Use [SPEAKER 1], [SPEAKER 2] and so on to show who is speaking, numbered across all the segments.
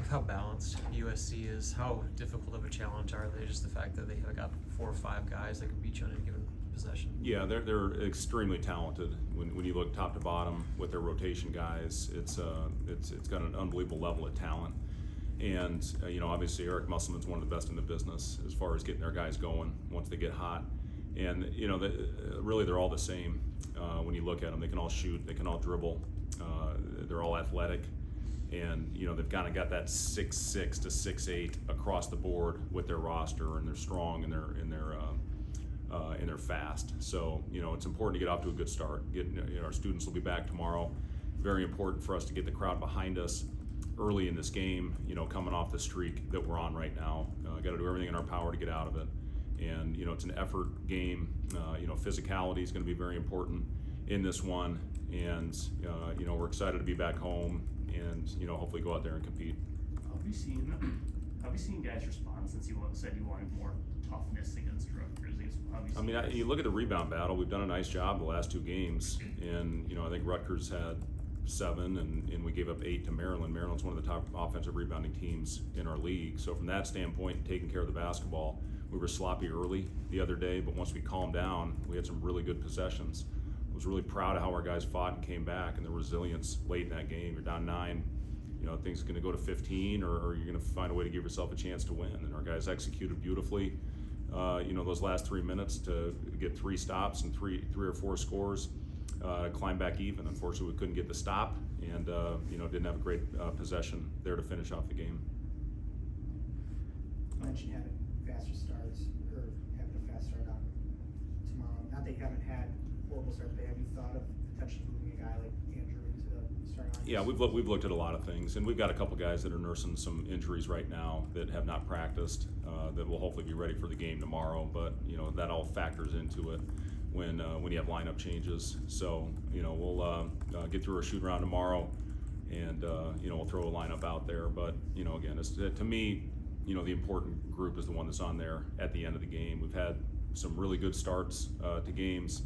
[SPEAKER 1] with how balanced USC is, how difficult of a challenge are they? Just the fact that they have got 4 or 5 guys that can beat you on any given possession.
[SPEAKER 2] Yeah, they're extremely talented. When you look top to bottom with their rotation guys, it's got an unbelievable level of talent. And obviously Eric Musselman's one of the best in the business as far as getting their guys going once they get hot. And really they're all the same when you look at them. They can all shoot, they can all dribble, they're all athletic, and they've kind of got that 6'6" to 6'8" across the board with their roster, and they're strong and they're fast. So it's important to get off to a good start. Our students will be back tomorrow. Very important for us to get the crowd behind us early in this game, coming off the streak that we're on right now. Got to do everything in our power to get out of it. And it's an effort game. Physicality is going to be very important in this one. And we're excited to be back home and hopefully go out there and compete.
[SPEAKER 3] Have you seen guys respond since you said you wanted more toughness against Rutgers?
[SPEAKER 2] You look at the rebound battle. We've done a nice job the last 2 games, and I think Rutgers had 7, and we gave up 8 to Maryland. Maryland's one of the top offensive rebounding teams in our league. So from that standpoint, taking care of the basketball, we were sloppy early the other day, but once we calmed down, we had some really good possessions. I was really proud of how our guys fought and came back, and the resilience late in that game. You're down 9, things are going to go to 15, or you're going to find a way to give yourself a chance to win. And our guys executed beautifully. Those last 3 minutes to get 3 stops and three or 4 scores. Climb back even. Unfortunately, we couldn't get the stop, and didn't have a great possession there to finish off the game.
[SPEAKER 4] You mentioned having faster starts, or having a fast start on tomorrow. Not that you haven't had horrible starts, but have you thought of potentially moving a guy like Andrew into the starting line?
[SPEAKER 2] Yeah, we've looked at a lot of things, and we've got a couple guys that are nursing some injuries right now that have not practiced, that will hopefully be ready for the game tomorrow. But that all factors into it when you have lineup changes. So we'll get through our shoot around tomorrow, and we'll throw a lineup out there. But again, to me, the important group is the one that's on there at the end of the game. We've had some really good starts to games.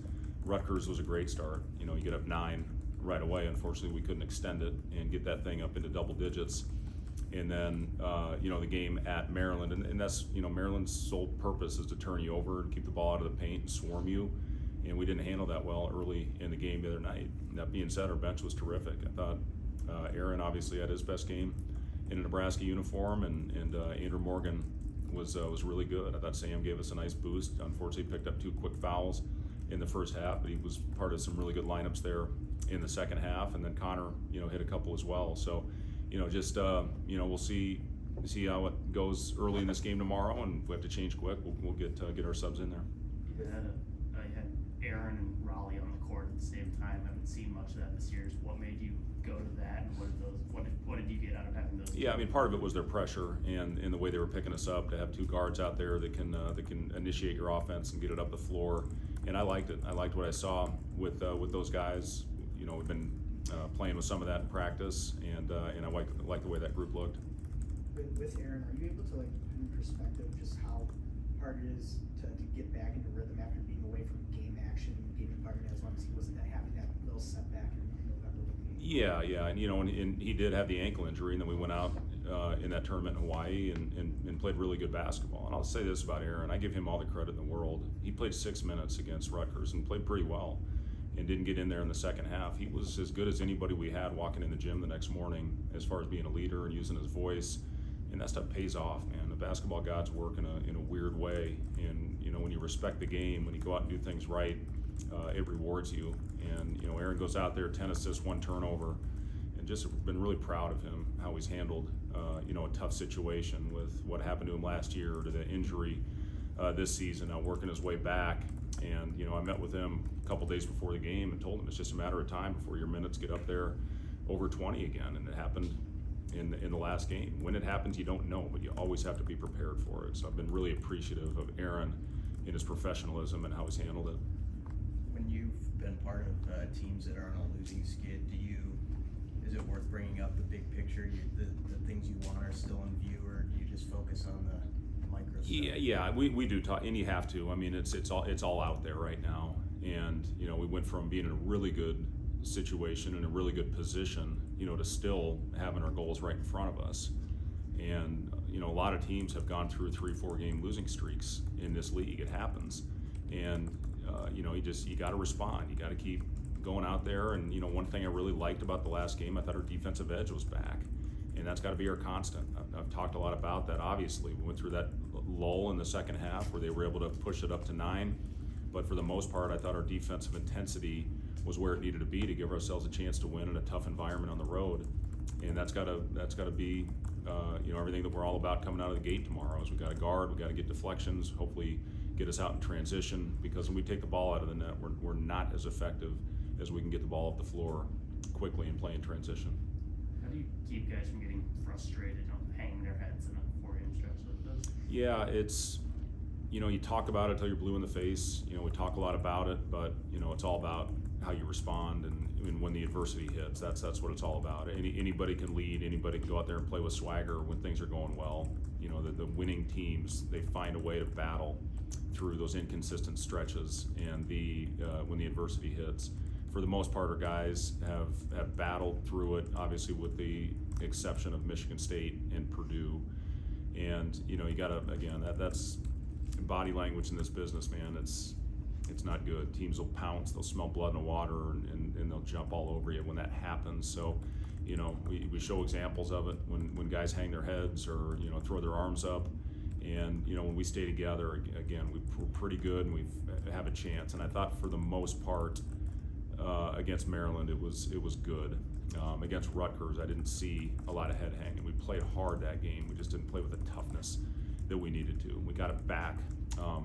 [SPEAKER 2] Rutgers was a great start. You get up 9 right away. Unfortunately, we couldn't extend it and get that thing up into double digits. And then the game at Maryland, and that's Maryland's sole purpose is to turn you over and keep the ball out of the paint and swarm you. And we didn't handle that well early in the game the other night. That being said, our bench was terrific. I thought Aaron obviously had his best game in a Nebraska uniform, and Andrew Morgan was really good. I thought Sam gave us a nice boost. Unfortunately, picked up 2 quick fouls in the first half, but he was part of some really good lineups there in the second half. And then Connor, hit a couple as well. So, we'll see how it goes early in this game tomorrow, and if we have to change quick, we'll get our subs in there.
[SPEAKER 3] You had Aaron and Raleigh on the court at the same time. I haven't seen much of that this year. What made you go to that, and what did you get out of having those?
[SPEAKER 2] Yeah, part of it was their pressure and the way they were picking us up, to have 2 guards out there that can initiate your offense and get it up the floor. And I liked it. I liked what I saw with those guys. We've been playing with some of that in practice, and I like the way that group looked.
[SPEAKER 4] With Aaron, are you able to put in perspective just how hard it is to get back into rhythm after being away from game action, game environment, as long as he wasn't having that little setback in November with the game?
[SPEAKER 2] Yeah, and he did have the ankle injury, and then we went out in that tournament in Hawaii and played really good basketball. And I'll say this about Aaron: I give him all the credit in the world. He played 6 minutes against Rutgers and played pretty well, and didn't get in there in the second half. He was as good as anybody we had walking in the gym the next morning as far as being a leader and using his voice. And that stuff pays off, man. The basketball gods work in a weird way, and when you respect the game, when you go out and do things right, it rewards you. And Aaron goes out there, 10 assists, 1 turnover, and just been really proud of him, how he's handled a tough situation with what happened to him last year, to the injury this season, now working his way back. And I met with him a couple days before the game and told him it's just a matter of time before your minutes get up there over 20 again, and it happened in the last game. When it happens, you don't know, but you always have to be prepared for it. So I've been really appreciative of Aaron in his professionalism and how he's handled it.
[SPEAKER 5] When you've been part of teams that are on a losing skid, is it worth bringing up the big picture? The things you want are still in view, or do you just focus on the micro stuff?
[SPEAKER 2] Yeah, we do talk, and you have to. It's all out there right now, and we went from being in a really good situation, in a really good position, to still having our goals right in front of us. And, you know, a lot of teams have gone through 3-4 game losing streaks in this league. It happens. And, you know, you got to respond. You got to keep going out there. And, you know, one thing I really liked about the last game, I thought our defensive edge was back. And that's got to be our constant. I've talked a lot about that, obviously. We went through that lull in the second half where they were able to push it up to 9. But for the most part, I thought our defensive intensity was where it needed to be to give ourselves a chance to win in a tough environment on the road. And that's got to be, you know, everything that we're all about coming out of the gate tomorrow. Is we got to guard, we got to get deflections, hopefully get us out in transition. Because when we take the ball out of the net, we're not as effective as we can get the ball up the floor quickly and play in transition.
[SPEAKER 3] How do you keep guys from getting frustrated, hanging their heads in a 4-game stretch like this?
[SPEAKER 2] Yeah, it's, you know, you talk about it till you're blue in the face. You know, we talk a lot about it, but, you know, it's all about how you respond and when the adversity hits. That's what it's all about. Anybody can lead, anybody can go out there and play with swagger when things are going well. You know, the winning teams, they find a way to battle through those inconsistent stretches and when the adversity hits. For the most part, our guys have battled through it, obviously with the exception of Michigan State and Purdue. And, you know, you gotta, again, that's body language in this business, man. It's not good. Teams will pounce, they'll smell blood in the water, and they'll jump all over you when that happens. So, you know, we show examples of it when guys hang their heads or, you know, throw their arms up. And, you know, when we stay together, again, we're pretty good and we have a chance. And I thought for the most part, against Maryland, it was good. Against Rutgers, I didn't see a lot of head hanging. We played hard that game. We just didn't play with the toughness that we needed to. We got it back,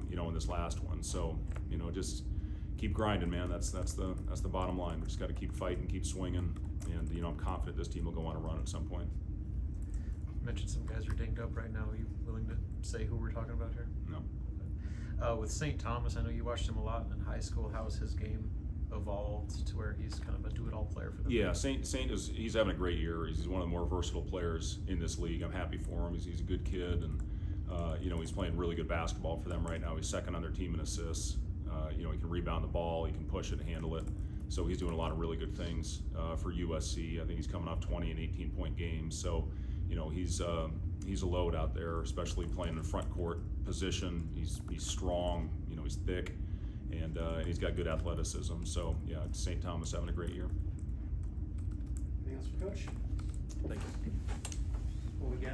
[SPEAKER 2] you know, in this last one. So, you know, just keep grinding, man. That's the bottom line. We just got to keep fighting, keep swinging, and, you know, I'm confident this team will go on a run at some point.
[SPEAKER 1] You mentioned some guys are dinged up right now. Are you willing to say who we're talking about here?
[SPEAKER 2] No.
[SPEAKER 1] With St. Thomas, I know you watched him a lot in high school. How has his game evolved to where he's kind of a do-it-all player for them?
[SPEAKER 2] Yeah, Saint he's having a great year. He's one of the more versatile players in this league. I'm happy for him. He's a good kid, and you know, he's playing really good basketball for them right now. He's second on their team in assists. You know, he can rebound the ball, he can push it, handle it. So he's doing a lot of really good things for USC. I think he's coming off 20 and 18-point games. So, you know, he's a load out there, especially playing in the front court position. He's strong. You know, he's thick. And he's got good athleticism. So, yeah, St. Thomas having a great year.
[SPEAKER 6] Anything else for Coach?
[SPEAKER 2] Thank you.
[SPEAKER 6] What we got?